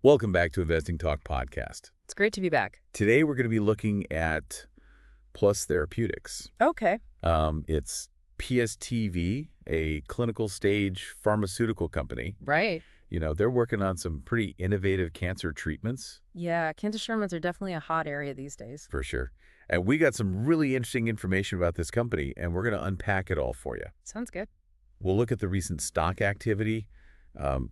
Welcome back to Investing Talk Podcast. It's great to be back. Today we're going to be looking at Plus Therapeutics. Okay. It's PSTV, a clinical stage pharmaceutical company. Right. You know, they're working on some pretty innovative cancer treatments. Yeah, cancer treatments are definitely a hot area these days. For sure. And we got some really interesting information about this company, and we're going to unpack it all for you. Sounds good. We'll look at the recent stock activity,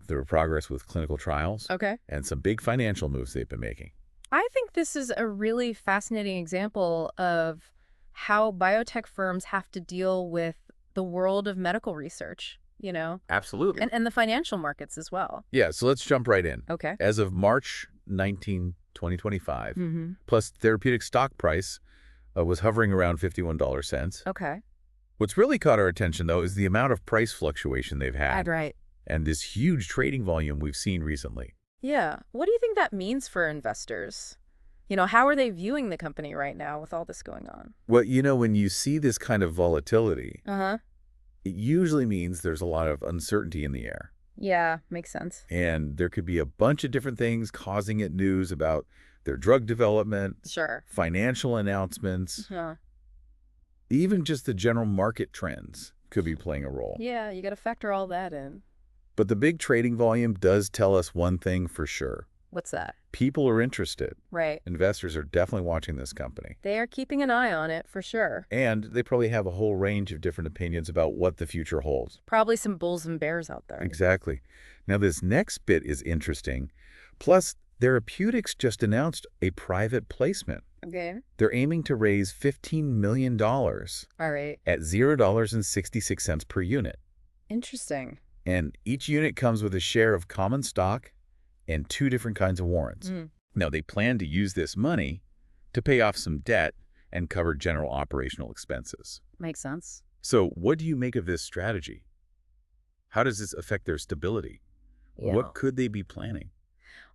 their progress with clinical trials, Okay. and some big financial moves they've been making. I think this is a really fascinating example of how biotech firms have to deal with the world of medical research, Absolutely. and the financial markets as well. Yeah, so let's jump right in. Okay. As of March 19, 2025, Mm-hmm. Plus Therapeutics stock price was hovering around 51 cents. Okay. What's really caught our attention, though, is the amount of price fluctuation they've had Right. and this huge trading volume we've seen recently. Yeah. What do you think that means for investors? How are they viewing the company right now with all this going on? Well, when you see this kind of volatility, Uh-huh. it usually means there's a lot of uncertainty in the air. Yeah, makes sense. And there could be a bunch of different things causing it news about their drug development, Sure. financial announcements, Huh. even just the general market trends could be playing a role. Yeah, you got to factor all that in. But the big trading volume does tell us one thing for sure. What's that? People are interested. Right. Investors are definitely watching this company. They are keeping an eye on it for sure. And they probably have a whole range of different opinions about what the future holds. Probably some bulls and bears out there. Exactly. Now, this next bit is interesting. Plus, Therapeutics just announced a private placement. Okay. They're aiming to raise $15 million All right. at $0.66 per unit. Interesting. And each unit comes with a share of common stock and 2 different kinds of warrants. Now, they plan to use this money to pay off some debt and cover general operational expenses. Makes sense. So what do you make of this strategy? How does this affect their stability? Yeah. What could they be planning?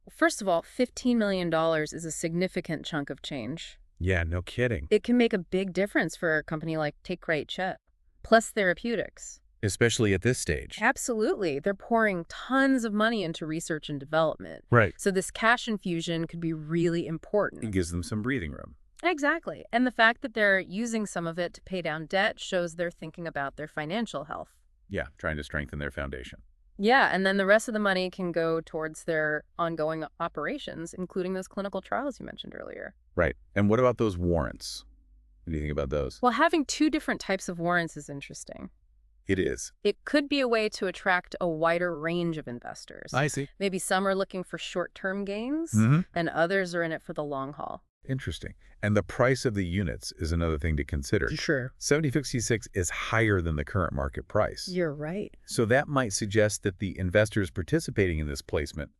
Well, first of all, $15 million is a significant chunk of change. Yeah, no kidding. It can make a big difference for a company like Take Right Chet, Plus Therapeutics. Especially at this stage. Absolutely. They're pouring tons of money into research and development. Right. So this cash infusion could be really important. It gives them some breathing room. Exactly. And the fact that they're using some of it to pay down debt shows they're thinking about their financial health. Yeah, trying to strengthen their foundation. Yeah, and then the rest of the money can go towards their ongoing operations, including those clinical trials you mentioned earlier. Right. And what about those warrants? What do you think about those? Well, having 2 different types of warrants is interesting. It is. It could be a way to attract a wider range of investors. I see. Maybe some are looking for short-term gains, and others are in it for the long haul. Interesting. And the price of the units is another thing to consider. Sure. 7056 is higher than the current market price. You're right. So that might suggest that the investors participating in this placement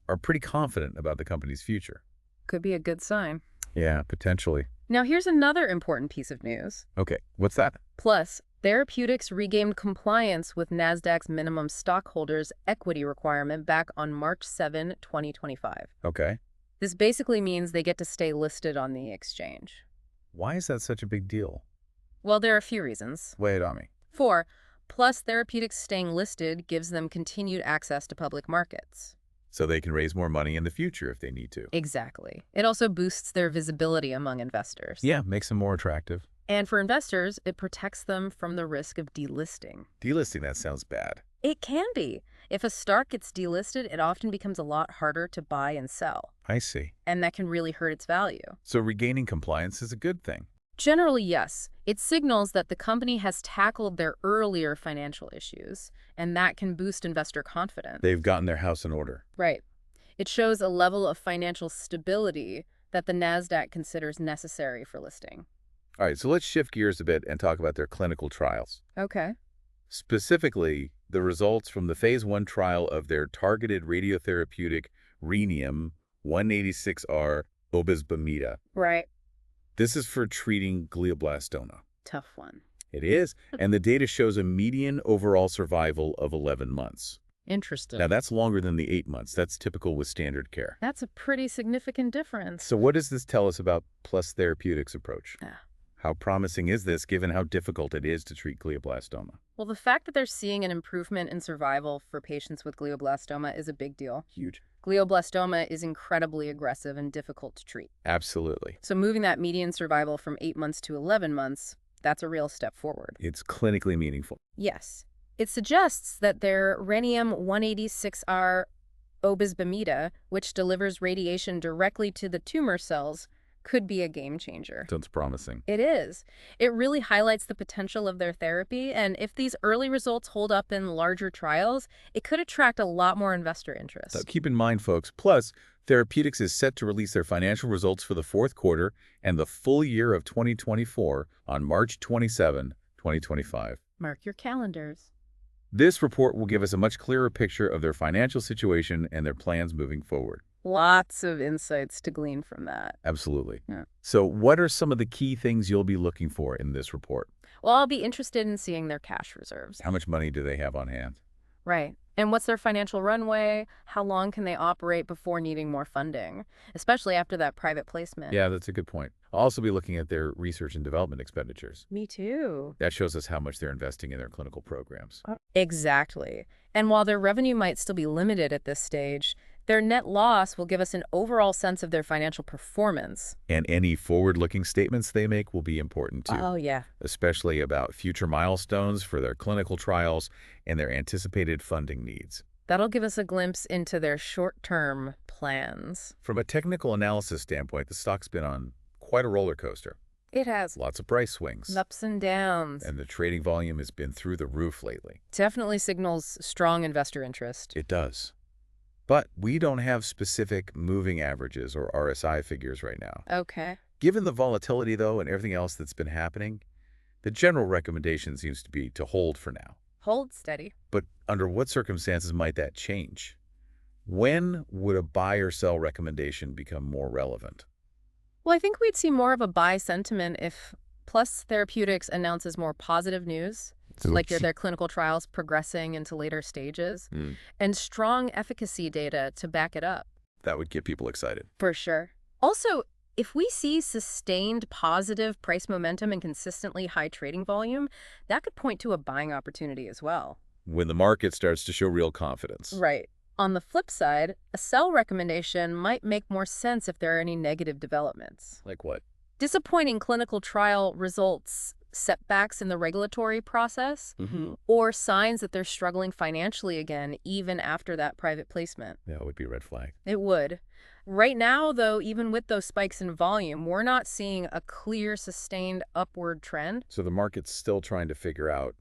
are pretty confident about the company's future. Could be a good sign. Yeah, potentially. Now, here's another important piece of news. Okay, what's that? Plus, Therapeutics regained compliance with Nasdaq's minimum stockholders' equity requirement back on March 7, 2025. Okay. This basically means they get to stay listed on the exchange. Why is that such a big deal? Well, there are a few reasons. Lay it on me. 4, Plus Therapeutics staying listed gives them continued access to public markets. So they can raise more money in the future if they need to. Exactly. It also boosts their visibility among investors. Yeah, makes them more attractive. And for investors, it protects them from the risk of delisting. Delisting, that sounds bad. It can be. If a stock gets delisted, it often becomes a lot harder to buy and sell. I see. And that can really hurt its value. So regaining compliance is a good thing. Generally, yes. It signals that the company has tackled their earlier financial issues, and that can boost investor confidence. They've gotten their house in order. Right. It shows a level of financial stability that the Nasdaq considers necessary for listing. All right, so let's shift gears a bit and talk about their clinical trials. Okay. Specifically, the results from the phase 1 trial of their targeted radiotherapeutic Rhenium 186R Obisbemeda. Right. This is for treating glioblastoma. Tough one. It is, and the data shows a median overall survival of 11 months. Interesting. Now, that's longer than the 8 months. That's typical with standard care. That's a pretty significant difference. So what does this tell us about Plus Therapeutics' approach? Ah. How promising is this, given how difficult it is to treat glioblastoma? Well, the fact that they're seeing an improvement in survival for patients with glioblastoma is a big deal. Huge. Glioblastoma is incredibly aggressive and difficult to treat. Absolutely. So moving that median survival from 8 months to 11 months, that's a real step forward. It's clinically meaningful. Yes. It suggests that their Rhenium 186R Obisbemeda, which delivers radiation directly to the tumor cells, could be a game changer. Sounds promising. It is. It really highlights the potential of their therapy, and if these early results hold up in larger trials, it could attract a lot more investor interest. So keep in mind, folks, Plus Therapeutics is set to release their financial results for the fourth quarter and the full year of 2024 on March 27, 2025. Mark your calendars. This report will give us a much clearer picture of their financial situation and their plans moving forward. Lots of insights to glean from that. Absolutely. Yeah. So what are some of the key things you'll be looking for in this report? Well, I'll be interested in seeing their cash reserves. How much money do they have on hand? Right. And what's their financial runway? How long can they operate before needing more funding, especially after that private placement? Yeah, that's a good point. I'll also be looking at their research and development expenditures. Me too. That shows us how much they're investing in their clinical programs. Exactly. And while their revenue might still be limited at this stage, their net loss will give us an overall sense of their financial performance. And any forward-looking statements they make will be important too. Oh, yeah. Especially about future milestones for their clinical trials and their anticipated funding needs. That'll give us a glimpse into their short-term plans. From a technical analysis standpoint, the stock's been on quite a roller coaster. It has. Lots of price swings. Ups and downs. And the trading volume has been through the roof lately. Definitely signals strong investor interest. It does. But we don't have specific moving averages or RSI figures right now. Okay. Given the volatility, though, and everything else that's been happening, the general recommendation seems to be to hold for now. Hold steady. But under what circumstances might that change? When would a buy or sell recommendation become more relevant? Well, I think we'd see more of a buy sentiment if Plus Therapeutics announces more positive news, like their clinical trials progressing into later stages, and strong efficacy data to back it up. That would get people excited. For sure. Also, if we see sustained positive price momentum and consistently high trading volume, that could point to a buying opportunity as well. When the market starts to show real confidence. Right. On the flip side, a sell recommendation might make more sense if there are any negative developments. Like what? Disappointing clinical trial results, setbacks in the regulatory process, or signs that they're struggling financially again, even after that private placement. That would be a red flag. It would. Right now, though, even with those spikes in volume, we're not seeing a clear, sustained upward trend. So the market's still trying to figure out.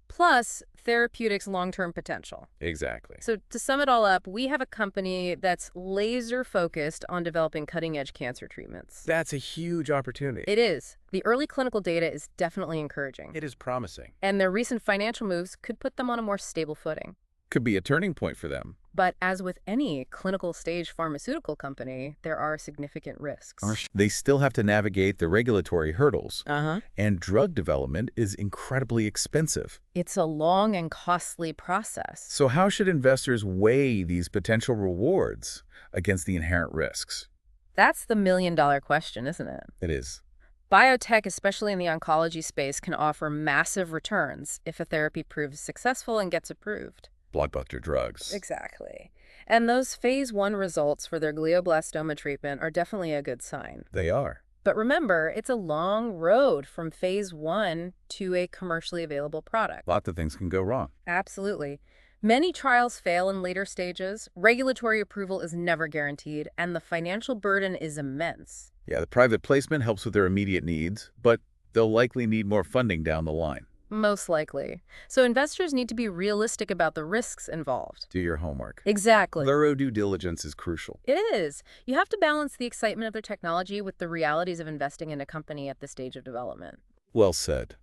Plus, therapeutics' long-term potential. Exactly. So to sum it all up, we have a company that's laser-focused on developing cutting-edge cancer treatments. That's a huge opportunity. It is. The early clinical data is definitely encouraging. It is promising. And their recent financial moves could put them on a more stable footing. Could be a turning point for them. But as with any clinical stage pharmaceutical company, there are significant risks. They still have to navigate the regulatory hurdles. And drug development is incredibly expensive. It's a long and costly process. So how should investors weigh these potential rewards against the inherent risks? That's the million-dollar question, isn't it? It is. Biotech, especially in the oncology space, can offer massive returns if a therapy proves successful and gets approved. Blockbuster drugs. Exactly. And those phase 1 results for their glioblastoma treatment are definitely a good sign. They are. But remember, it's a long road from phase 1 to a commercially available product. Lots of things can go wrong. Absolutely. Many trials fail in later stages, regulatory approval is never guaranteed, and the financial burden is immense. Yeah, the private placement helps with their immediate needs, but they'll likely need more funding down the line. Most likely. So investors need to be realistic about the risks involved. Do your homework. Exactly. Thorough due diligence is crucial. It is. You have to balance the excitement of their technology with the realities of investing in a company at this stage of development. Well said.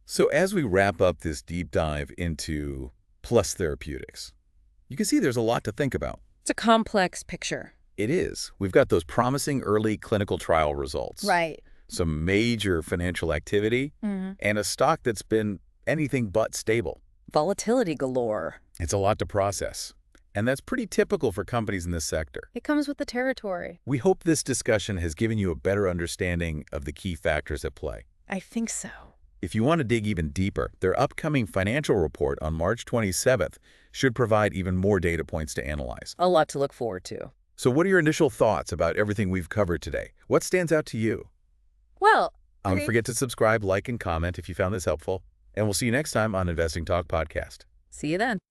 So as we wrap up this deep dive into Plus Therapeutics, you can see there's a lot to think about. It's a complex picture. It is. We've got those promising early clinical trial results. Right. Some major financial activity, and a stock that's been anything but stable. Volatility galore. It's a lot to process, and that's pretty typical for companies in this sector. It comes with the territory. We hope this discussion has given you a better understanding of the key factors at play. I think so. If you want to dig even deeper, their upcoming financial report on March 27th should provide even more data points to analyze. A lot to look forward to. So what are your initial thoughts about everything we've covered today? What stands out to you? Well, Don't forget to subscribe, like, and comment if you found this helpful. And we'll see you next time on Investing Talk Podcast. See you then.